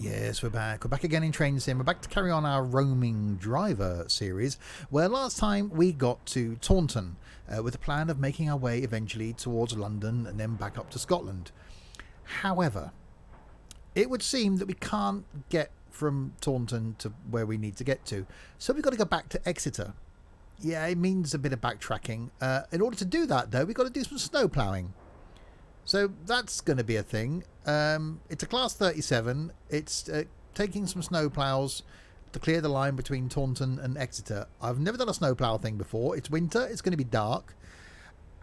Yes, we're back. We're back again in Train Sim. We're back to carry on our roaming driver series, where last time we got to Taunton with the plan of making our way eventually towards London and then back up to Scotland. However, it would seem that we can't get from Taunton to where we need to get to, so we've got to go back to Exeter. Yeah, it means a bit of backtracking. In order to do that, though, we've got to do some snowploughing. So that's going to be a thing. It's a class 37. It's taking some snowploughs to clear the line between Taunton and Exeter. I've never done a snowplough thing before. It's winter. It's going to be dark.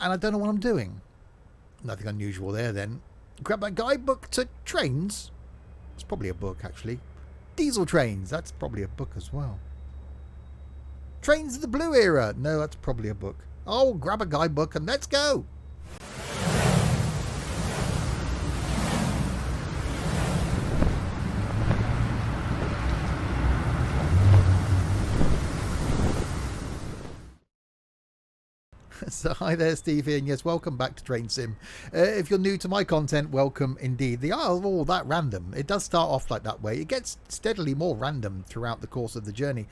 And I don't know what I'm doing. Nothing unusual there then. Grab that guidebook to trains. It's probably a book, actually. Diesel trains. That's probably a book as well. Trains of the Blue Era. No, that's probably a book. Oh, grab a guidebook and let's go. So hi there, Steve here, and yes, welcome back to Train Sim. If you're new to my content, welcome indeed. They are all that random. It does start off like that way. It gets steadily more random throughout the course of the journey,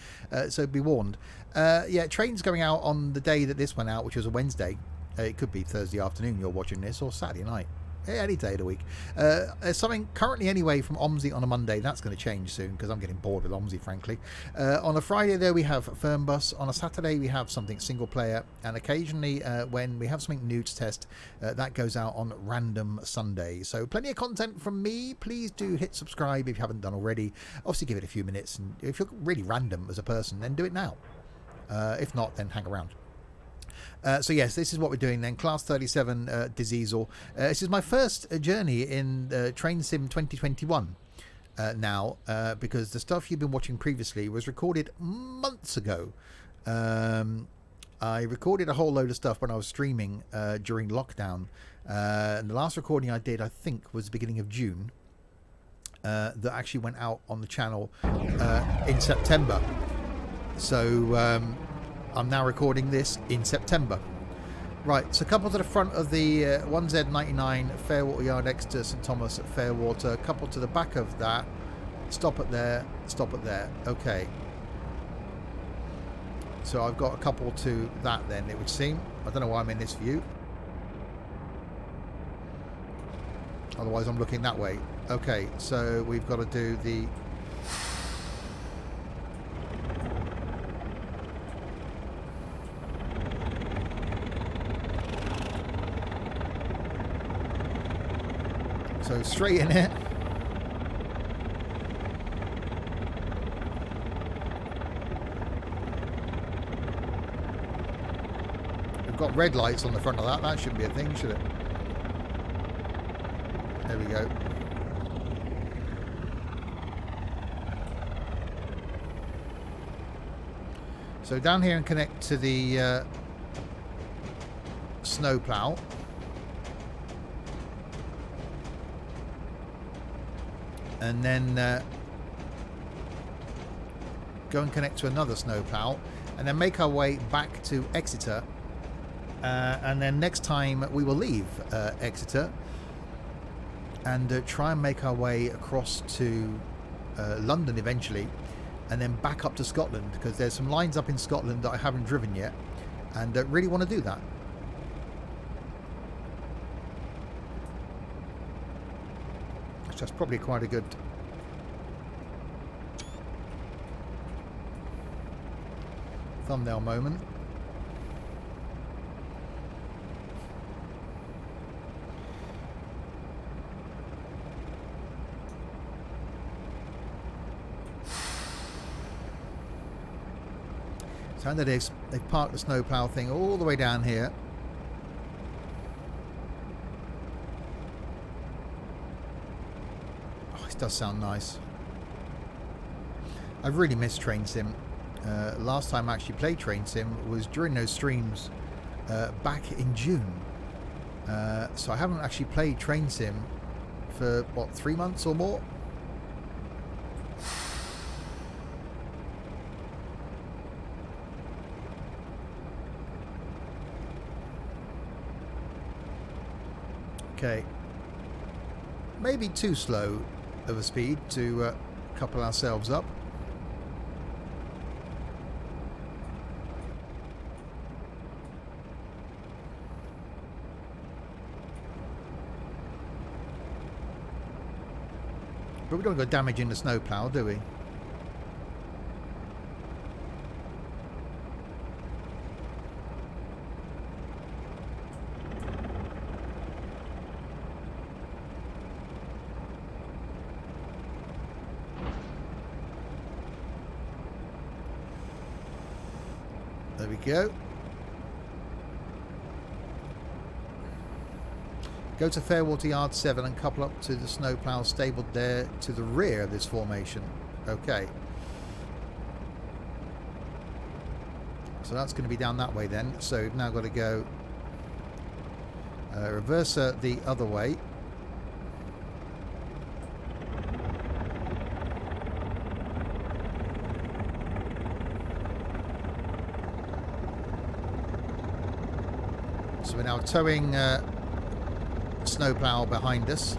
so be warned. Yeah, trains going out on the day that this went out, which was a Wednesday. It could be Thursday afternoon you're watching this, or Saturday night. Any day of the week. There's something currently anyway from OMSI on a Monday. That's going to change soon because I'm getting bored with OMSI, frankly. On a Friday there we have Fernbus. On a Saturday we have something single player, and occasionally when we have something new to test, that goes out on random Sunday. So plenty of content from me. Please do hit subscribe if you haven't done already. Obviously give it a few minutes, and if you're really random as a person, then do it now. If not, then hang around. So yes, this is what we're doing then. Class 37 Diesel. This is my first journey in Train Sim 2021 now, because the stuff you've been watching previously was recorded months ago. I recorded a whole load of stuff when I was streaming during lockdown. And the last recording I did, I think, was the beginning of June. That actually went out on the channel in September. So I'm now recording this in September. Right, so couple to the front of the 1Z99 Fairwater Yard Exeter St Thomas at Fairwater. Couple to the back of that. Stop it there. Stop it there. Okay. So I've got a couple to that then, it would seem. I don't know why I'm in this view. Otherwise I'm looking that way. Okay, so we've got to do the... So straight in it. We've got red lights on the front of that. That shouldn't be a thing, should it? There we go. So down here and connect to the snowplough. And then go and connect to another snowplough, and then make our way back to Exeter. And then next time we will leave Exeter and try and make our way across to London eventually, and then back up to Scotland, because there's some lines up in Scotland that I haven't driven yet, and really want to do that. That's probably quite a good thumbnail moment. So they've parked the snowplough thing all the way down here. Does sound nice. I've really missed Train Sim. Last time I actually played Train Sim was during those streams back in June. So I haven't actually played Train Sim for, what, 3 months or more? Okay. Maybe too slow. of a speed to couple ourselves up. But we don't go damaging the snowplough, do we? There we go. Go to Fairwater Yard 7 and couple up to the snowplough stabled there to the rear of this formation. Okay. So that's going to be down that way then. So we've now got to go reverser the other way. So we're now towing snowplough behind us.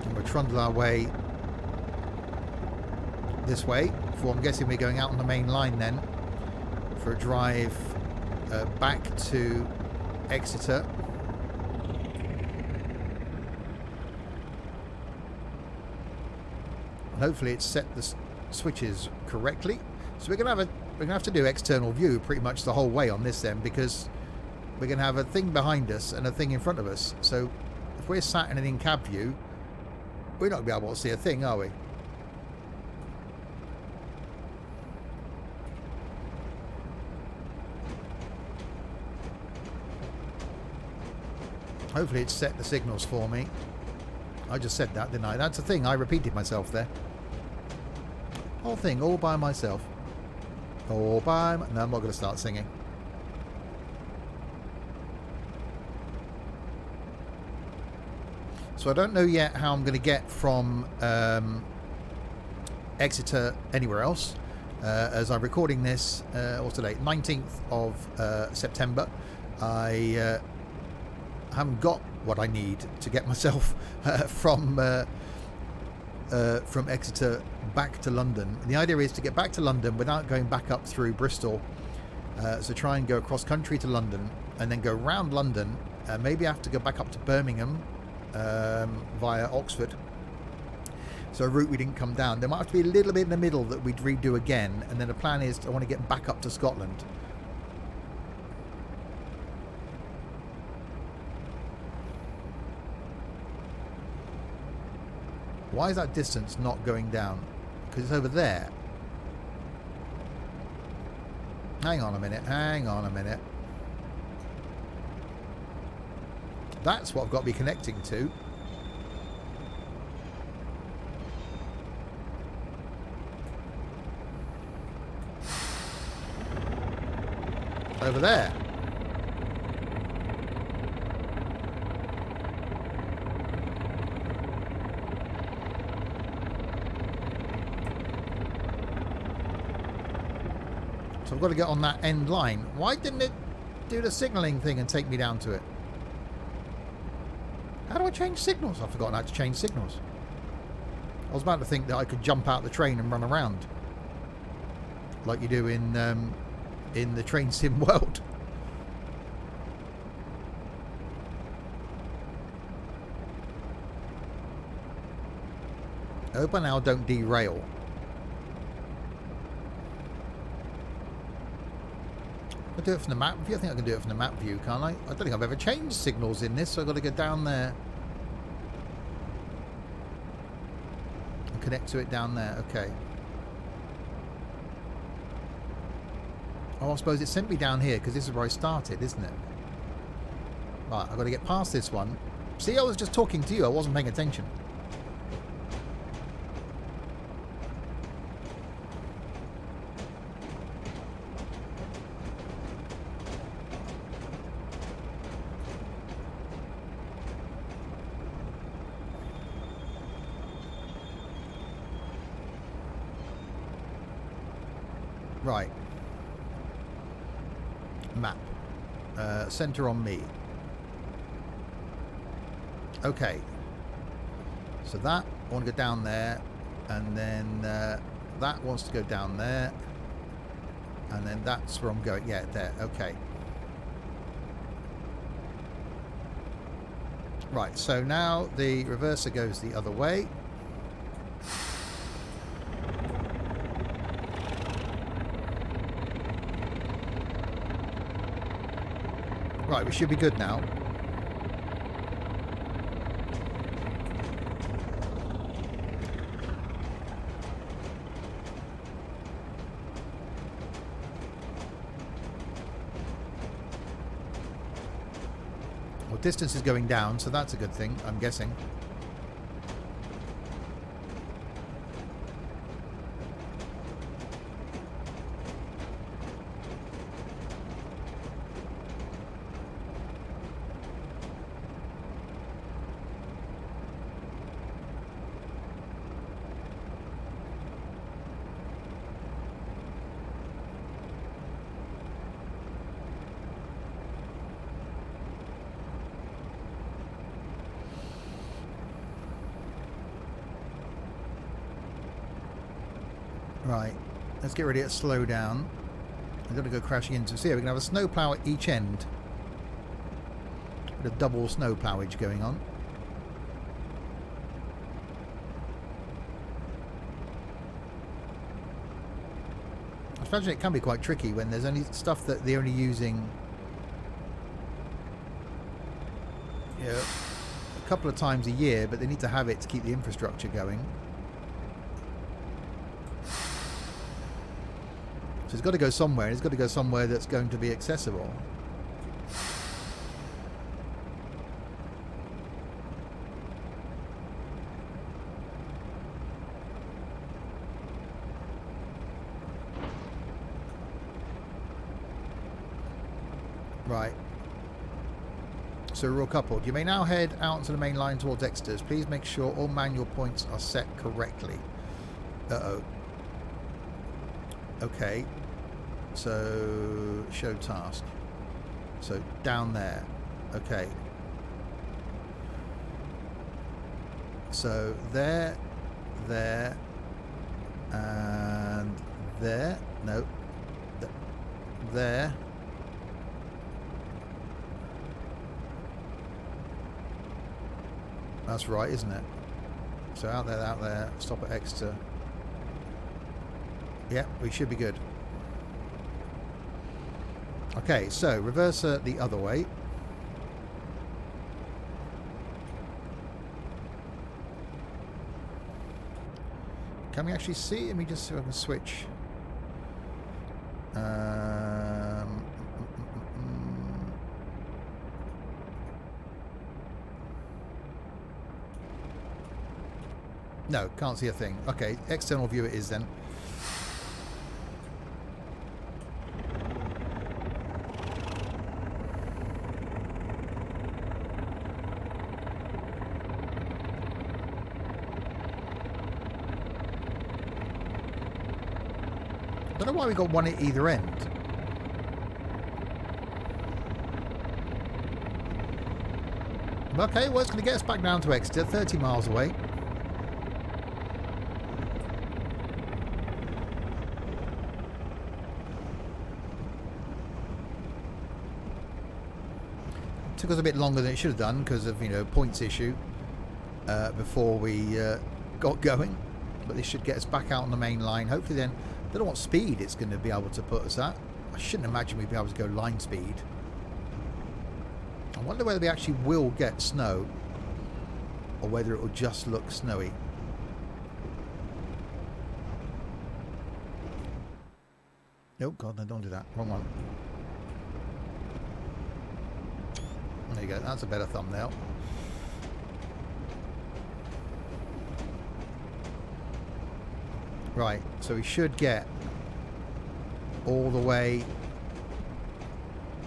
And we'll trundle our way this way. For I'm guessing we're going out on the main line then for a drive back to Exeter. And hopefully it's set the switches correctly. So we're gonna have to do external view pretty much the whole way on this then, because we're gonna have a thing behind us and a thing in front of us. So if we're sat in an in-cab view, we're not gonna be able to see a thing, are we? Hopefully it's set the signals for me. I just said that, didn't I? That's a thing. I repeated myself there. Whole thing all by myself. All by my... No, I'm not going to start singing. So I don't know yet how I'm going to get from Exeter anywhere else. As I'm recording this, what's the date? 19th of September. I haven't got what I need to get myself from Exeter back to London. And the idea is to get back to London without going back up through Bristol. So try and go across country to London and then go round London. Maybe I have to go back up to Birmingham via Oxford. So a route we didn't come down. There might have to be a little bit in the middle that we'd redo again. And then the plan is I want to get back up to Scotland. Why is that distance not going down? Because it's over there. Hang on a minute. Hang on a minute. That's what I've got to be connecting to. Over there. So I've got to get on that end line. Why didn't it do the signalling thing and take me down to it? How do I change signals? I've forgotten how to change signals. I was about to think that I could jump out the train and run around. Like you do in the train sim world. I hope I now don't derail. I do it from the map view. I think I can do it from the map view, can't I? I don't think I've ever changed signals in this, so I've got to go down there and connect to it down there. Okay. Oh, I suppose it sent me down here because this is where I started, isn't it? Right, I've got to get past this one. See, I was just talking to you. I wasn't paying attention. Right. Map. Centre on me. Okay. So that, I want to go down there. And then that wants to go down there. And then that's where I'm going. Yeah, there. Okay. Right, so now the reverser goes the other way. Right, we should be good now. Well, distance is going down, so that's a good thing, I'm guessing. Right, let's get ready to slow down. I'm going to go crashing into. So yeah, we're going to have a snowplough at each end. Bit of double snowplowage going on. I imagine it can be quite tricky when there's only stuff that they're only using, you know, a couple of times a year, but they need to have it to keep the infrastructure going. So it's got to go somewhere. It's got to go somewhere that's going to be accessible. Right. So we're all coupled. You may now head out onto the main line towards Exeter. Please make sure all manual points are set correctly. Uh-oh. Okay. So, show task. So, down there. Okay. So, there, and there. No. There. That's right, isn't it? So, out there. Stop at Exeter. Yeah, we should be good. Okay, so reverser the other way. Can we actually see? Let me just see if I can switch. No, can't see a thing. Okay, external view it is then. I don't know why we got one at either end. Okay, well, it's going to get us back down to Exeter, 30 miles away. Took us a bit longer than it should have done because of, you know, points issue before we got going. But this should get us back out on the main line. Hopefully then, I don't know what speed it's going to be able to put us at. I shouldn't imagine we'd be able to go line speed. I wonder whether we actually will get snow or whether it will just look snowy. Oh god, no, don't do that. Wrong one. There you go, that's a better thumbnail. Right, so we should get all the way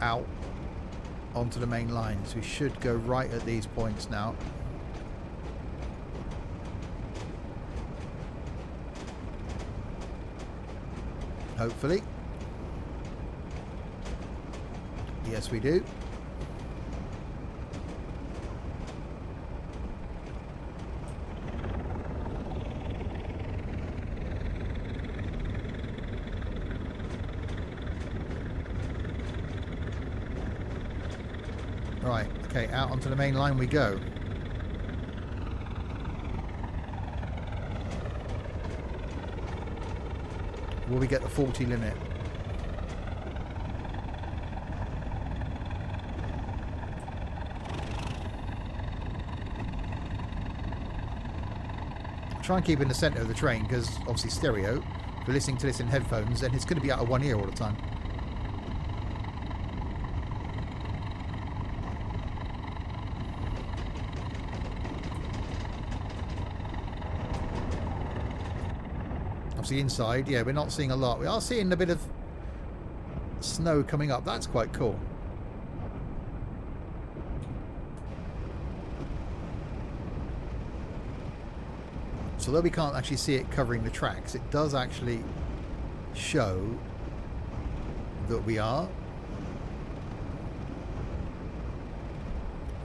out onto the main line. So we should go right at these points now. Hopefully. Yes, we do. Right, okay, out onto the main line we go. Will we get the 40 limit? Try and keep in the centre of the train because obviously stereo. If you're listening to this in headphones, then it's going to be out of one ear all the time. Obviously inside, yeah, we're not seeing a lot. We are seeing a bit of snow coming up. That's quite cool. So although we can't actually see it covering the tracks, it does actually show that we are.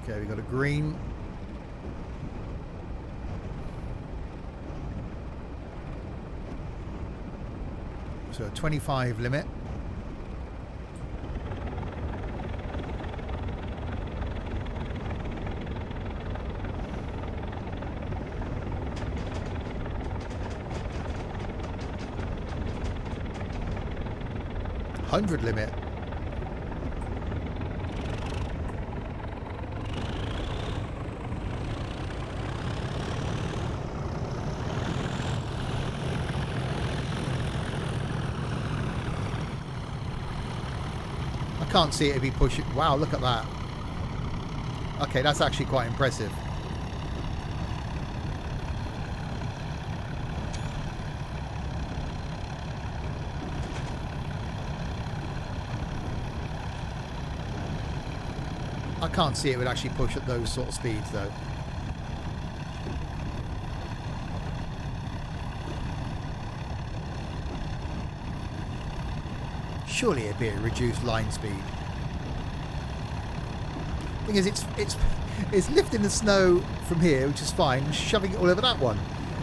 Okay, we got a green. So a 25 limit. $100 limit. I can't see it if we push it. Wow, look at that. Okay, that's actually quite impressive. I can't see it would actually push at those sort of speeds though. Surely it'd be a reduced line speed. Thing is, it's lifting the snow from here, which is fine, and shoving it all over that one.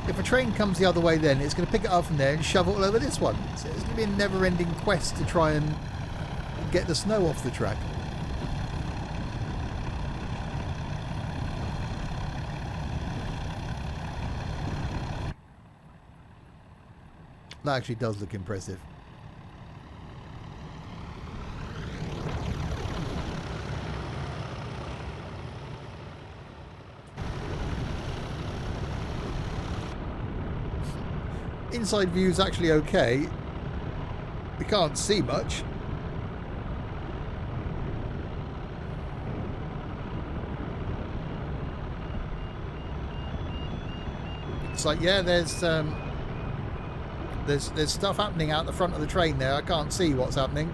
If a train comes the other way, then it's going to pick it up from there and shove it all over this one. So it's going to be a never-ending quest to try and get the snow off the track. That actually does look impressive. Inside view is actually okay. We can't see much. It's like, yeah, there's stuff happening out the front of the train there. I can't see what's happening.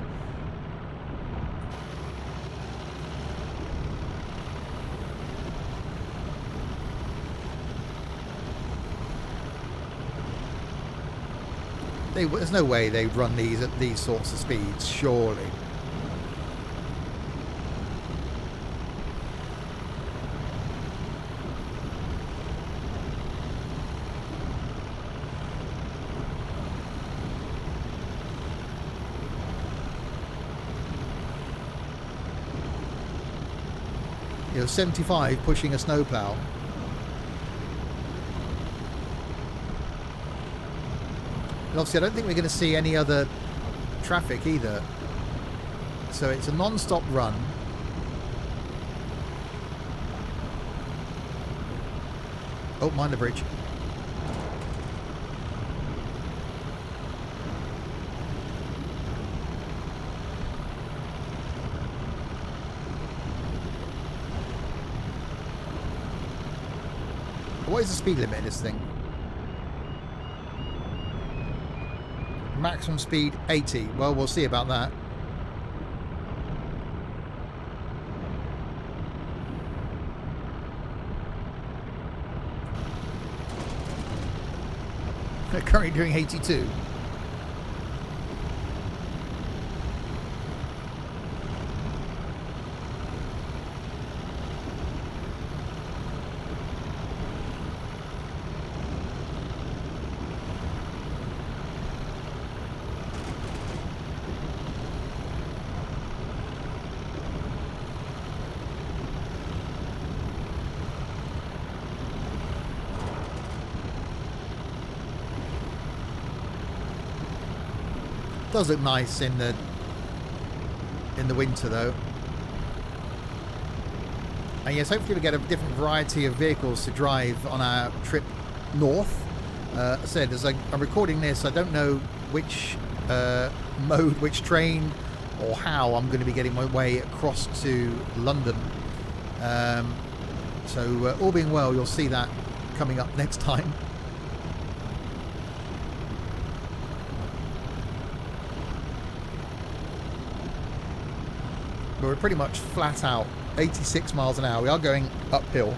There's no way they'd run these at these sorts of speeds, surely. You know, 75 pushing a snowplough. And obviously I don't think we're going to see any other traffic either. So it's a non-stop run. Oh, mind the bridge. What is the speed limit in this thing? Maximum speed 80. Well, we'll see about that. They're currently doing 82. Does look nice in the winter though. And yes, hopefully we get a different variety of vehicles to drive on our trip north. I said, as I'm recording this, I don't know which mode, which train or how I'm going to be getting my way across to London. So all being well, you'll see that coming up next time. But we're pretty much flat out 86 miles an hour. We are going uphill.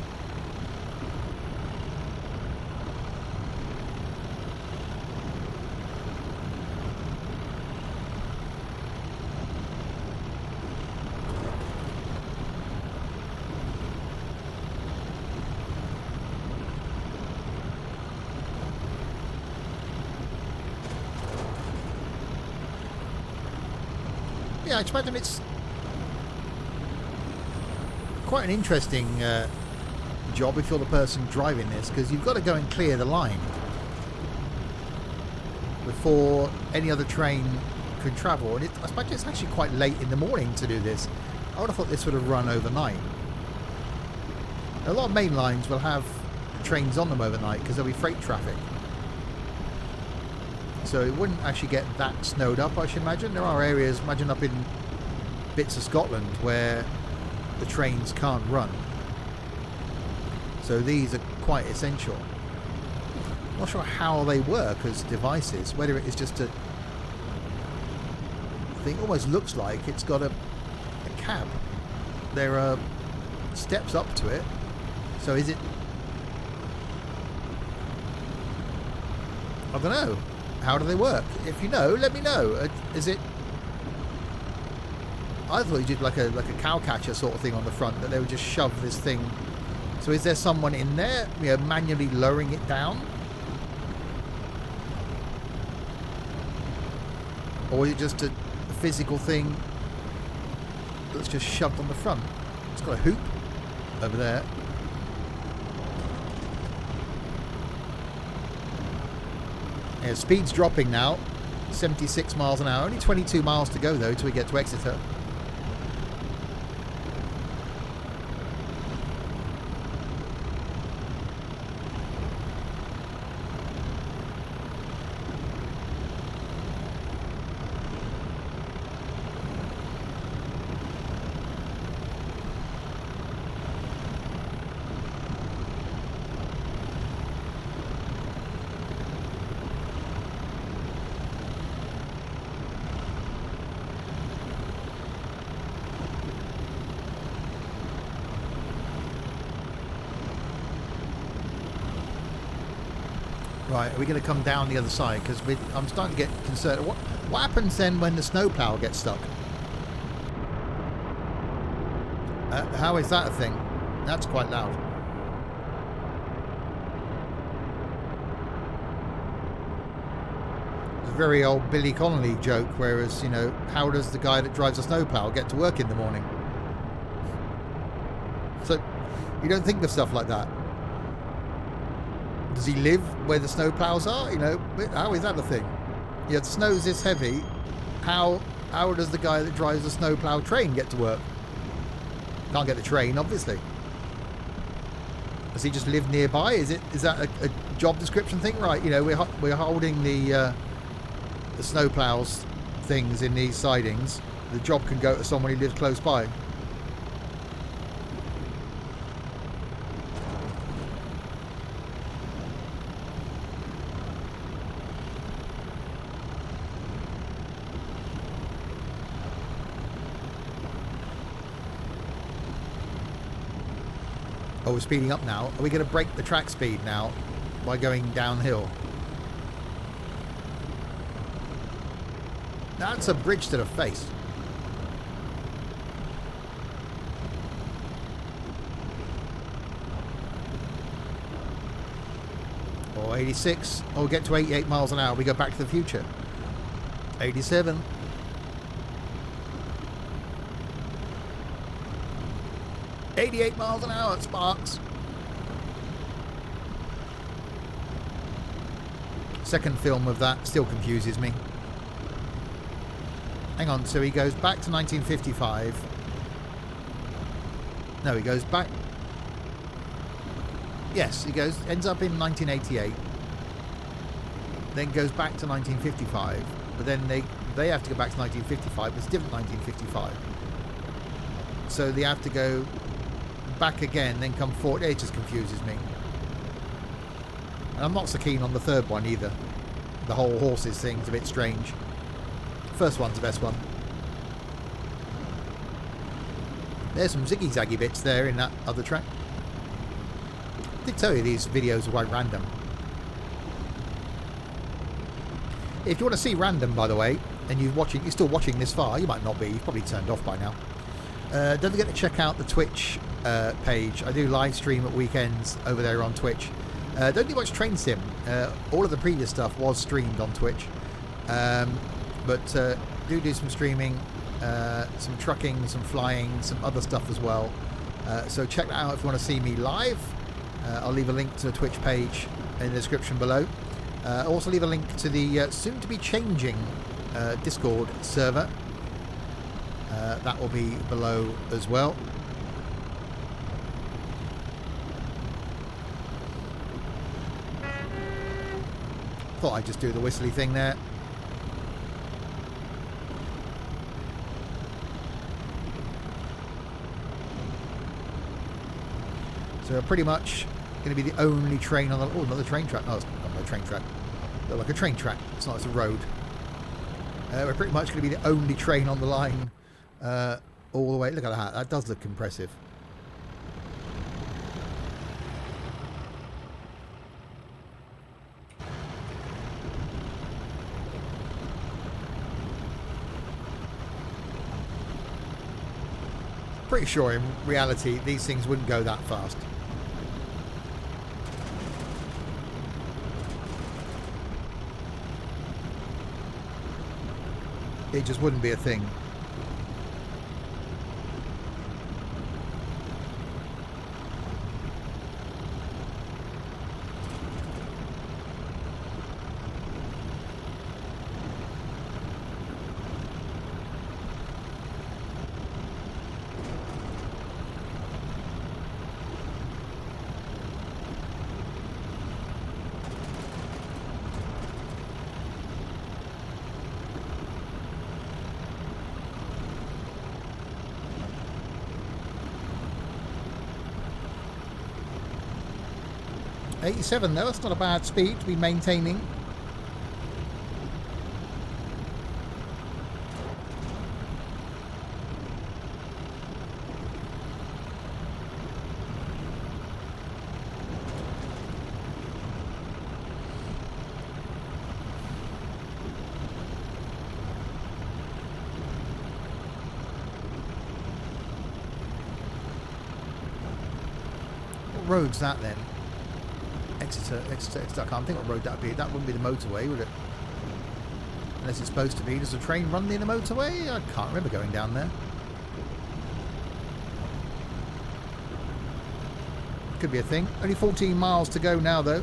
Yeah, I imagine it's quite an interesting job if you're the person driving this, because you've got to go and clear the line before any other train could travel. And I suppose it's actually quite late in the morning to do this. I would have thought this would have run overnight. A lot of main lines will have trains on them overnight because there'll be freight traffic. So it wouldn't actually get that snowed up, I should imagine. There are areas, imagine up in bits of Scotland, where the trains can't run. So these are quite essential. I'm not sure how they work as devices, whether it is just a... I think it almost looks like it's got a cab. There are steps up to it. So is it... I don't know. How do they work? If you know, let me know. Is it... I thought you did like a cow catcher sort of thing on the front, that they would just shove this thing. So is there someone in there, you know, manually lowering it down? Or is it just a physical thing that's just shoved on the front? It's got a hoop over there. Yeah, speed's dropping now. 76 miles an hour. Only 22 miles to go though till we get to Exeter. Right, are we going to come down the other side? Because I'm starting to get concerned. What happens then when the snowplough gets stuck? How is that a thing? That's quite loud. It's a very old Billy Connolly joke, whereas, you know, how does the guy that drives a snowplough get to work in the morning? So, you don't think of stuff like that. Does he live where the snowplows are? You know, how is that a thing? Yeah, the snow's this heavy. How does the guy that drives the snowplow train get to work? Can't get the train, obviously. Does he just live nearby? Is that a job description thing? Right, you know, we're holding the snowplows things in these sidings. The job can go to someone who lives close by. Oh, we're speeding up now. Are we going to break the track speed now by going downhill? That's a bridge to the face. Or 86. Oh, we'll get to 88 miles an hour. We go back to the future. 87. $88 miles an hour, Sparks. Second film of that still confuses me. Hang on, so he goes back to 1955. No, he goes back. Yes, he ends up in 1988. Then goes back to 1955. But then they have to go back to 1955. But it's a different 1955. So they have to go back again, then come forward. It just confuses me. And I'm not so keen on the third one either. The whole horses thing's a bit strange. First one's the best one. There's some ziggy-zaggy bits there in that other track. I did tell you these videos are quite random. If you want to see random, by the way, and you're still watching this far, you might not be, you've probably turned off by now. Don't forget to check out the Twitch page. I do live stream at weekends over there on Twitch. Don't do much train sim. All of the previous stuff was streamed on Twitch. But do some streaming, some trucking, some flying, some other stuff as well. So check that out if you want to see me live. I'll leave a link to the Twitch page in the description below. I'll also leave a link to the soon-to-be changing Discord server. That will be below as well. Thought I'd just do the whistly thing there. So pretty much going to be the only train on the... Oh, another train track. No, it's not a train track. Look like a train track. It's not, it's a road. We're pretty much going to be the only train on the line all the way. Look at that. That does look impressive. Pretty sure in reality these things wouldn't go that fast. It just wouldn't be a thing. .87 though, that's not a bad speed to be maintaining. What road's that then? Exeter, I can't think what road that would be. That wouldn't be the motorway, would it? Unless it's supposed to be. Does the train run near the motorway? I can't remember going down there. Could be a thing. Only 14 miles to go now, though.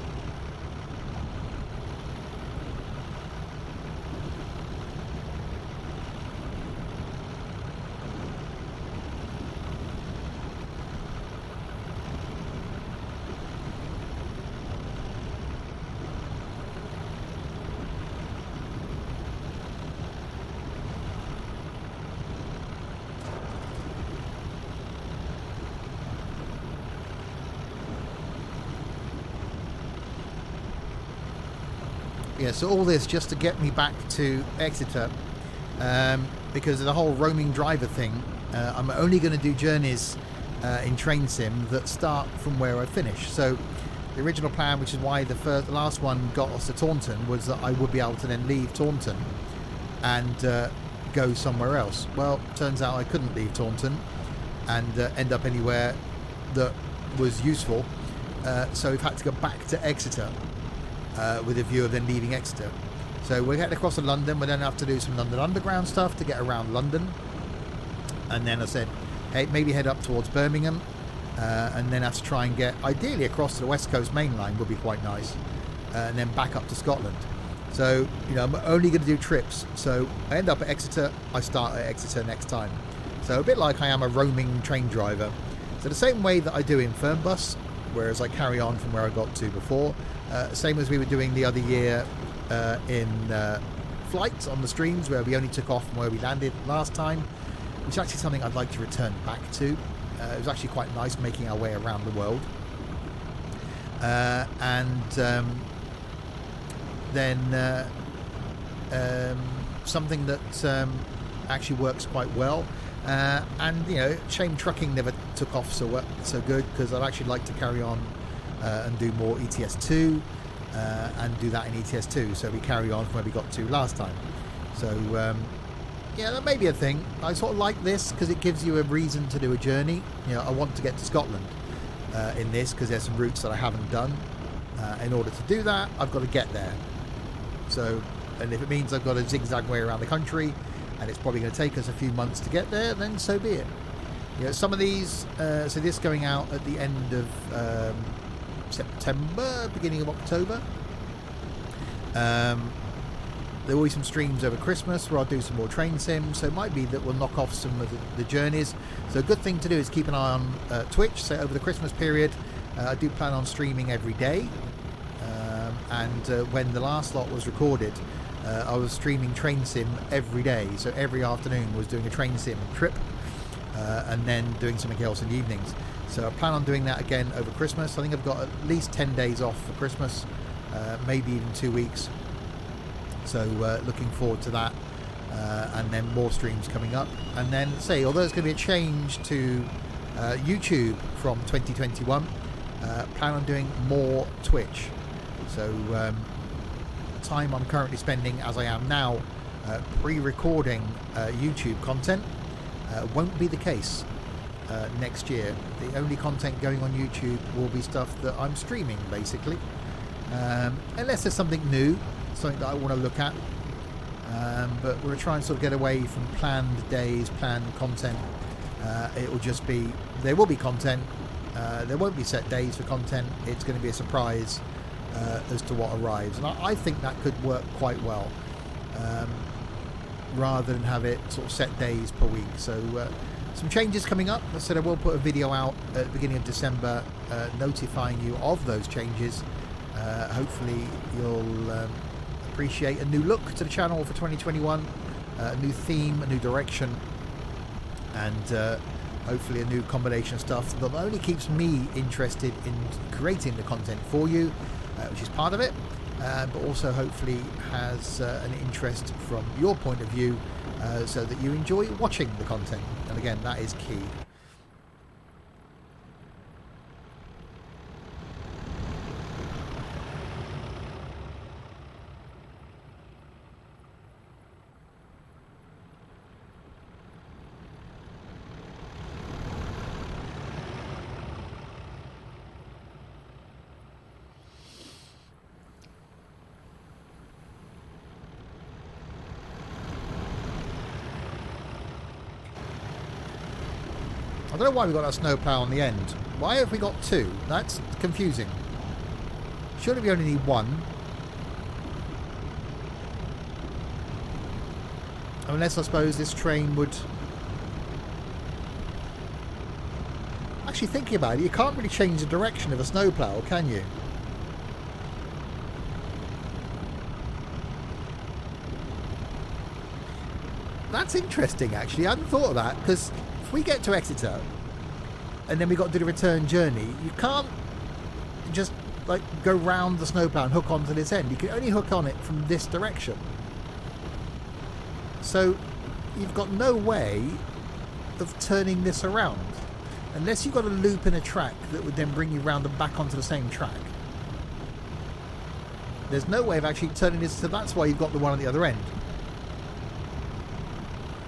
Yeah, so all this just to get me back to Exeter, because of the whole roaming driver thing. I'm only going to do journeys in train sim that start from where I finish. So the original plan, which is why the last one got us to Taunton, was that I would be able to then leave Taunton and go somewhere else. Well, turns out I couldn't leave Taunton and end up anywhere that was useful. So we've had to go back to Exeter. With a view of then leaving Exeter. So we're heading across to London. We're then have to do some London Underground stuff to get around London. And then I said, hey, maybe head up towards Birmingham. And then have to try and get, ideally across to the West Coast main line would be quite nice. And then back up to Scotland. So, you know, I'm only going to do trips. So I end up at Exeter, I start at Exeter next time. So a bit like I am a roaming train driver. So the same way that I do in Fernbus, whereas I carry on from where I got to before. Same as we were doing the other year in flights on the streams, where we only took off from where we landed last time, which is actually something I'd like to return back to. It was actually quite nice making our way around the world. Then something that actually works quite well, and you know, shame trucking never took off so good, because I'd actually like to carry on and do more ETS2 and do that in ETS2, so we carry on from where we got to last time. So yeah, that may be a thing. I sort of like this because it gives you a reason to do a journey. You know, I want to get to Scotland in this because there's some routes that I haven't done. In order to do that, I've got to get there. So, and if it means I've got to zigzag way around the country, and it's probably going to take us a few months to get there, then so be it. You know, some of these, so this going out at the end of September, beginning of October. There will be some streams over Christmas where I'll do some more train sims, so it might be that we'll knock off some of the journeys. So a good thing to do is keep an eye on Twitch. So over the Christmas period, I do plan on streaming every day. And when the last lot was recorded, I was streaming train sim every day. So every afternoon was doing a train sim trip, and then doing something else in the evenings. So I plan on doing that again over Christmas. I think I've got at least 10 days off for Christmas, maybe even 2 weeks. So looking forward to that, and then more streams coming up. And then say, although it's going to be a change to YouTube from 2021, plan on doing more Twitch. So the time I'm currently spending, as I am now, pre-recording YouTube content won't be the case next year. The only content going on YouTube will be stuff that I'm streaming, basically, unless there's something new, something that I want to look at. But we're trying to sort of get away from planned days, planned content. It will just be, there will be content, there won't be set days for content. It's going to be a surprise as to what arrives, and I think that could work quite well, rather than have it sort of set days per week. So some changes coming up. I said I will put a video out at the beginning of December notifying you of those changes. Hopefully you'll appreciate a new look to the channel for 2021, a new theme, a new direction, and hopefully a new combination of stuff that not only keeps me interested in creating the content for you, which is part of it, but also hopefully has an interest from your point of view, so that you enjoy watching the content. And again, that is key. I don't know why we got that snowplough on the end. Why have we got two? That's confusing. Surely we only need one. Unless I suppose this train would... Actually, thinking about it, you can't really change the direction of a snowplough, can you? That's interesting, actually. I hadn't thought of that, because if we get to Exeter and then we got to do the return journey, you can't just like go round the snowplough and hook onto this end. You can only hook on it from this direction. So you've got no way of turning this around unless you've got a loop in a track that would then bring you round and back onto the same track. There's no way of actually turning this, so that's why you've got the one at the other end.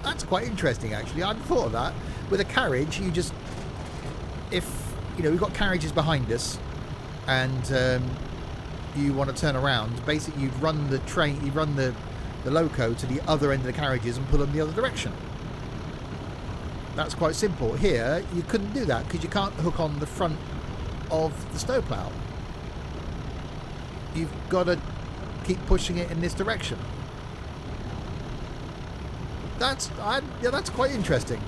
That's quite interesting, actually. I hadn't thought of that. With a carriage, you just, if you know, we've got carriages behind us and you want to turn around, basically you'd run the train, you run the loco to the other end of the carriages and pull them the other direction. That's quite simple. Here you couldn't do that because you can't hook on the front of the snowplough. You've got to keep pushing it in this direction. That's quite interesting.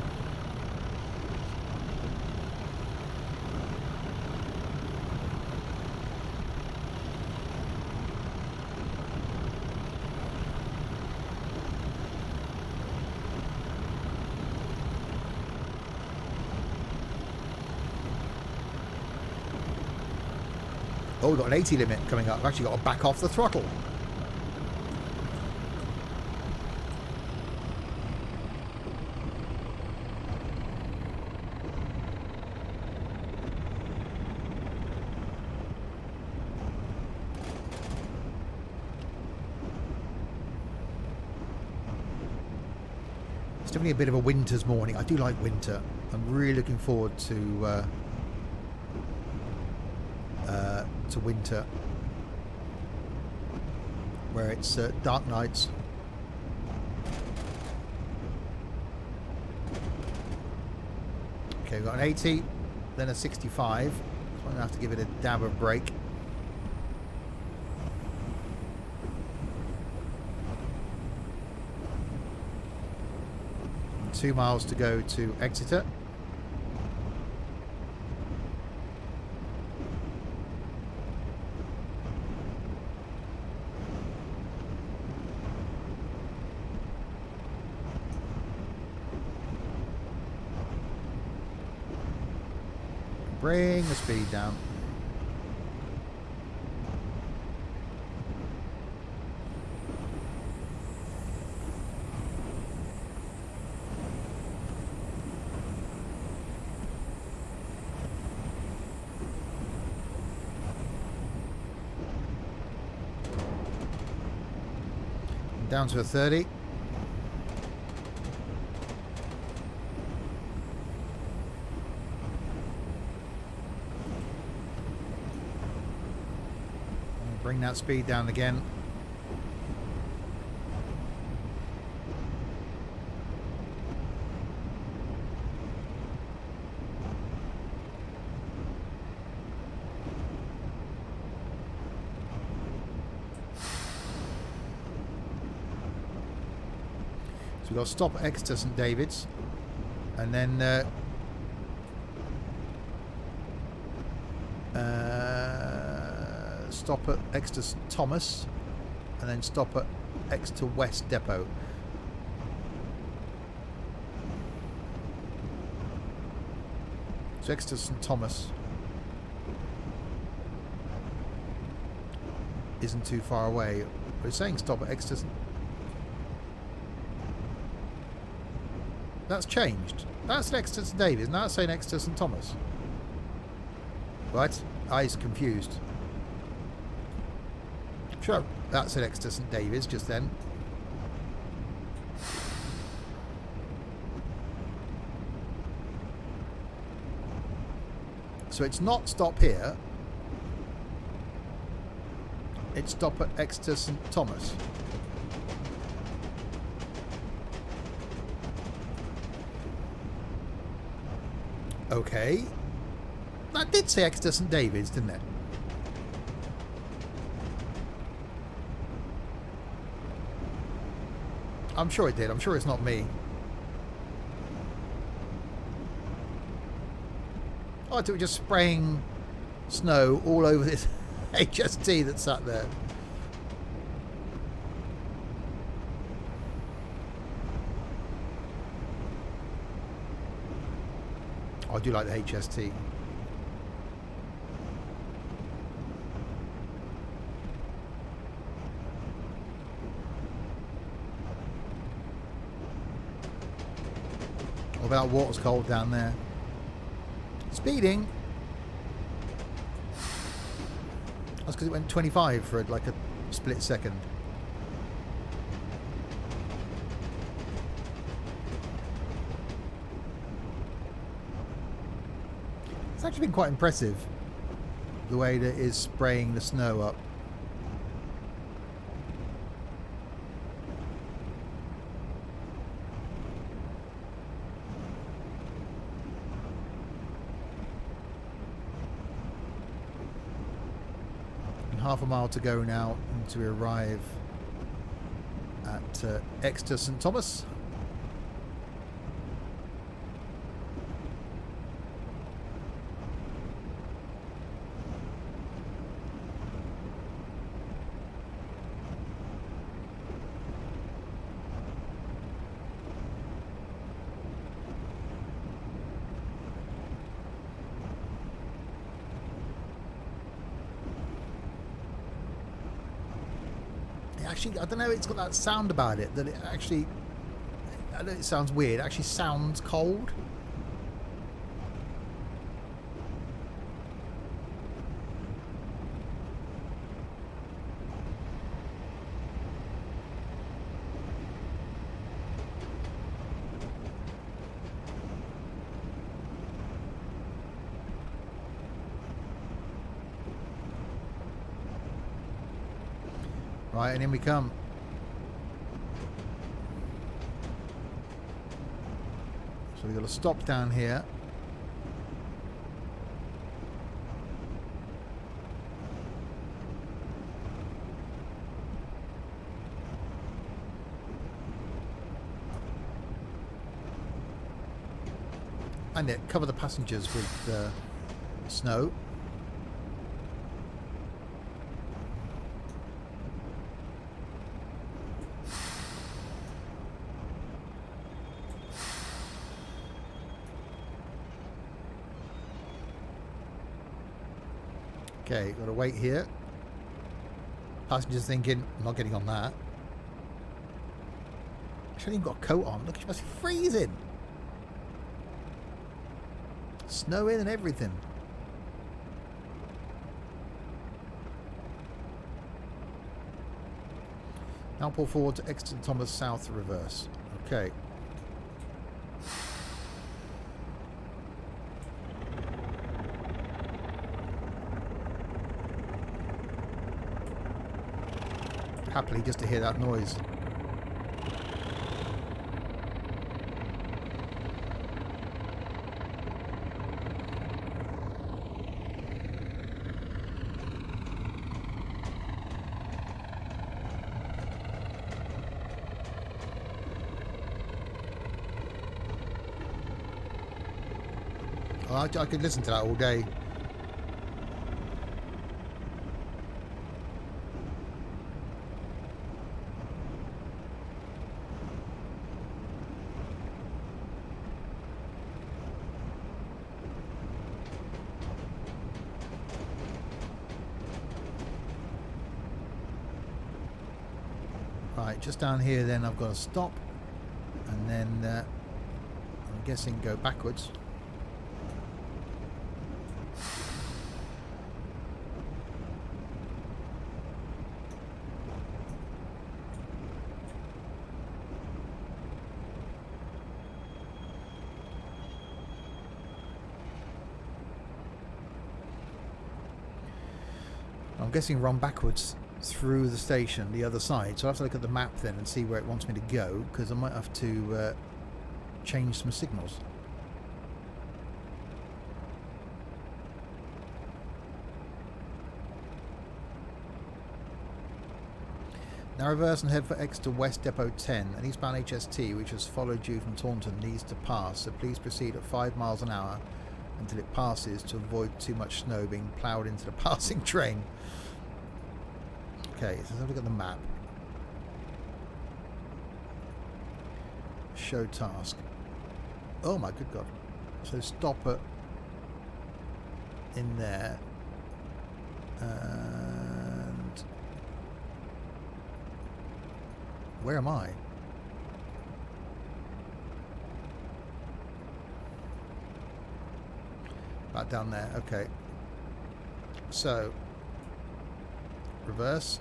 Oh, we've got an 80 limit coming up. I've actually got to back off the throttle. It's definitely a bit of a winter's morning. I do like winter. I'm really looking forward to winter, where it's dark nights. Okay, we've got an 80, then a 65. So I'm going to have to give it a dab of brake. And 2 miles to go to Exeter. Bring the speed down. Down to a 30. Bring that speed down again. So we've got to stop at Exeter St David's, and then stop at Exeter St Thomas, and then stop at Exeter West Depot. So Exeter St Thomas isn't too far away. We're saying stop at Exeter St... That's changed. That's Exeter St David's. Now it's saying Exeter St Thomas. Right? Eyes confused. Sure, that's at Exeter St David's just then. So it's not stop here. It's stop at Exeter St Thomas. Okay. That did say Exeter St David's, didn't it? I'm sure it did. I'm sure it's not me. Oh, I thought we were just spraying snow all over this HST that sat there. Oh, I do like the HST. What about water's cold down there? Speeding. That's because it went 25 for like a split second. It's actually been quite impressive the way that it is spraying the snow up. half a mile to go now until we arrive at Exeter St Thomas. Actually, I don't know, it's got that sound about it that it actually, I know it sounds weird, it actually sounds cold. Right, and in we come. So we've got to stop down here. And it cover the passengers with snow. Okay, got to wait here. Passengers thinking, I'm not getting on that. She hasn't even got a coat on. Look, she must be freezing. Snowing and everything. Now pull forward to Exeter Thomas South reverse. Okay. Happily just to hear that noise. Oh, I could listen to that all day. Right, just down here then I've got to stop and then I'm guessing go backwards. I'm guessing run backwards through the station, the other side. So I have to look at the map then and see where it wants me to go, because I might have to change some signals. Now reverse and head for Exeter West Depot 10. An eastbound HST which has followed you from Taunton needs to pass, so please proceed at 5 miles an hour until it passes to avoid too much snow being ploughed into the passing train. Okay, so let's have a look at the map. Show task. Oh my good god. So stop it in there. And where am I? Right down there, okay. So reverse.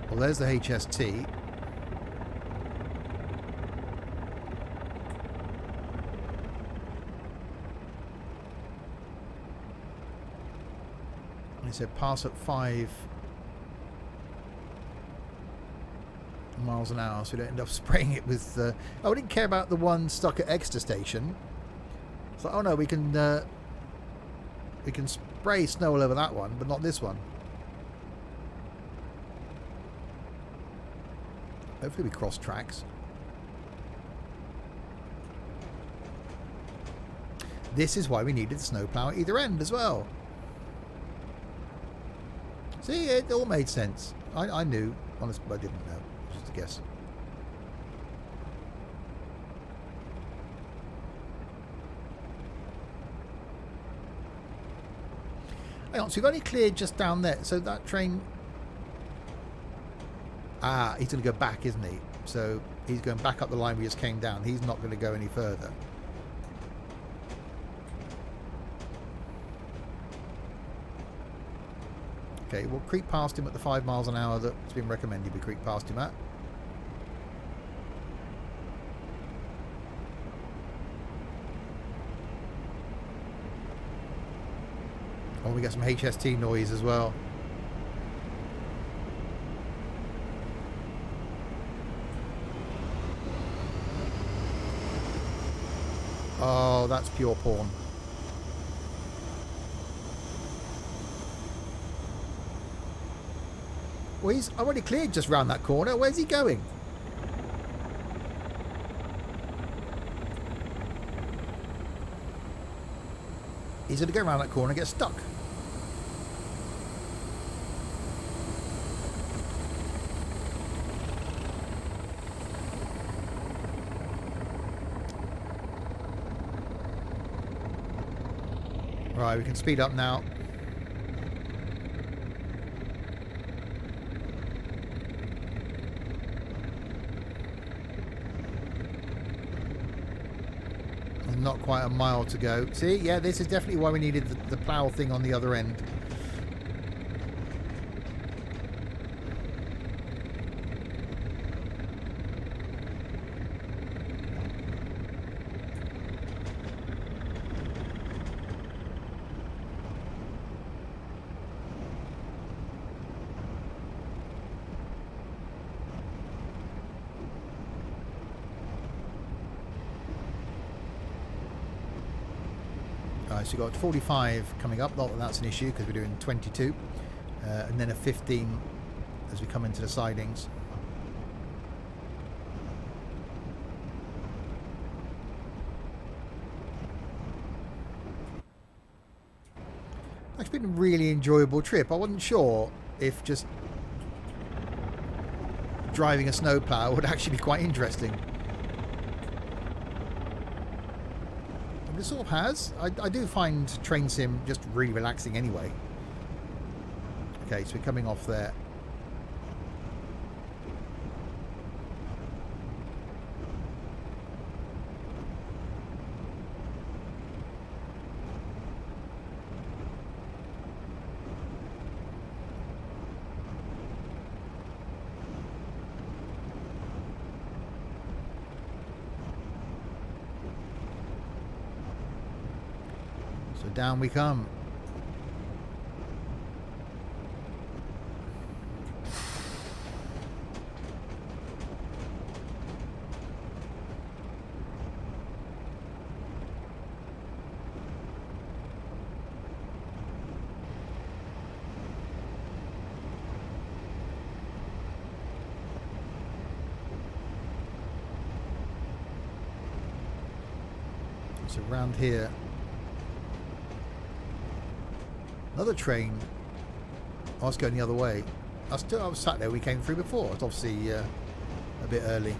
Well, there's the HST. They said pass at 5 miles an hour, so we don't end up spraying it with... I didn't care about the one stuck at Exeter station. It's like, oh no, we can spray snow all over that one, but not this one. Hopefully we cross tracks. This is why we needed the snowplough at either end as well. See, it all made sense. I knew. Honestly, I didn't know. Just a guess. Hang on, so we've only cleared just down there. So that train... Ah, he's going to go back, isn't he? So he's going back up the line we just came down. He's not going to go any further. Okay, we'll creep past him at the 5 miles an hour that's been recommended we creep past him at. Oh, we got some HST noise as well. Oh, that's pure porn. Well, I've already cleared just round that corner. Where's he going? He's going to go around that corner and get stuck. Right, we can speed up now. Not quite a mile to go. See, yeah, this is definitely why we needed the plough thing on the other end. So you've got 45 coming up, not that that's an issue because we're doing 22 and then a 15 as we come into the sidings. It's been a really enjoyable trip. I wasn't sure if just driving a snowplough would actually be quite interesting. It sort of has. I do find train sim just really relaxing anyway. Okay, so we're coming off there. So down we come. So round here. Another train. I was going the other way. I was sat there. We came through before. It's obviously a bit early.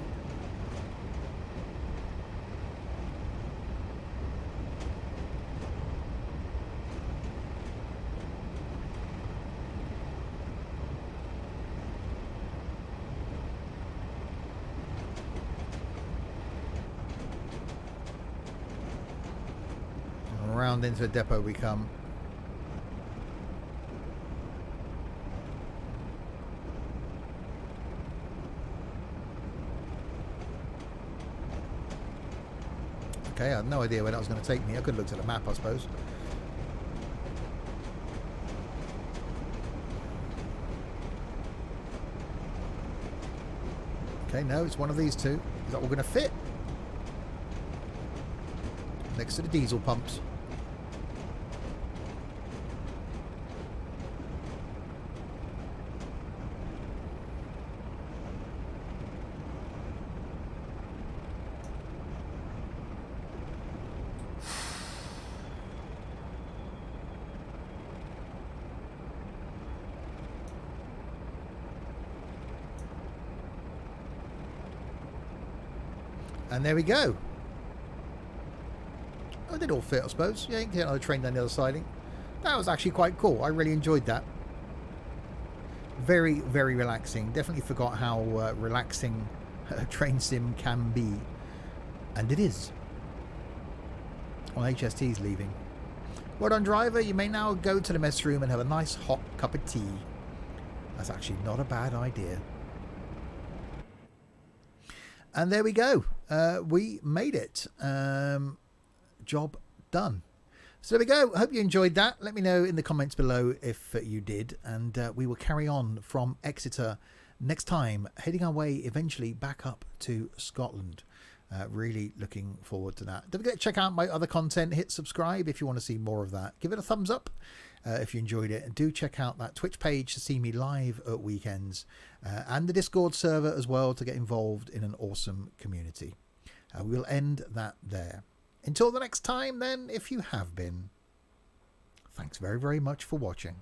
And around into the depot we come. Okay, I had no idea where that was going to take me. I could have looked at the map, I suppose. Okay, no, it's one of these two. Is that all going to fit? Next to the diesel pumps. And there we go. Oh, it did all fit, I suppose. Yeah, you can get another train down the other siding. That was actually quite cool. I really enjoyed that. Very, very relaxing. Definitely forgot how relaxing a train sim can be. And it is. Well, HST's leaving. Well done, driver. You may now go to the mess room and have a nice hot cup of tea. That's actually not a bad idea. And there we go. We made it. Job done. So there we go. I hope you enjoyed that. Let me know in the comments below if you did. And we will carry on from Exeter next time, heading our way eventually back up to Scotland. Really looking forward to that. Don't forget to check out my other content. Hit subscribe if you want to see more of that. Give it a thumbs up if you enjoyed it. And do check out that Twitch page to see me live at weekends. And the Discord server as well to get involved in an awesome community. We'll end that there. Until the next time then, if you have been, thanks very, very much for watching.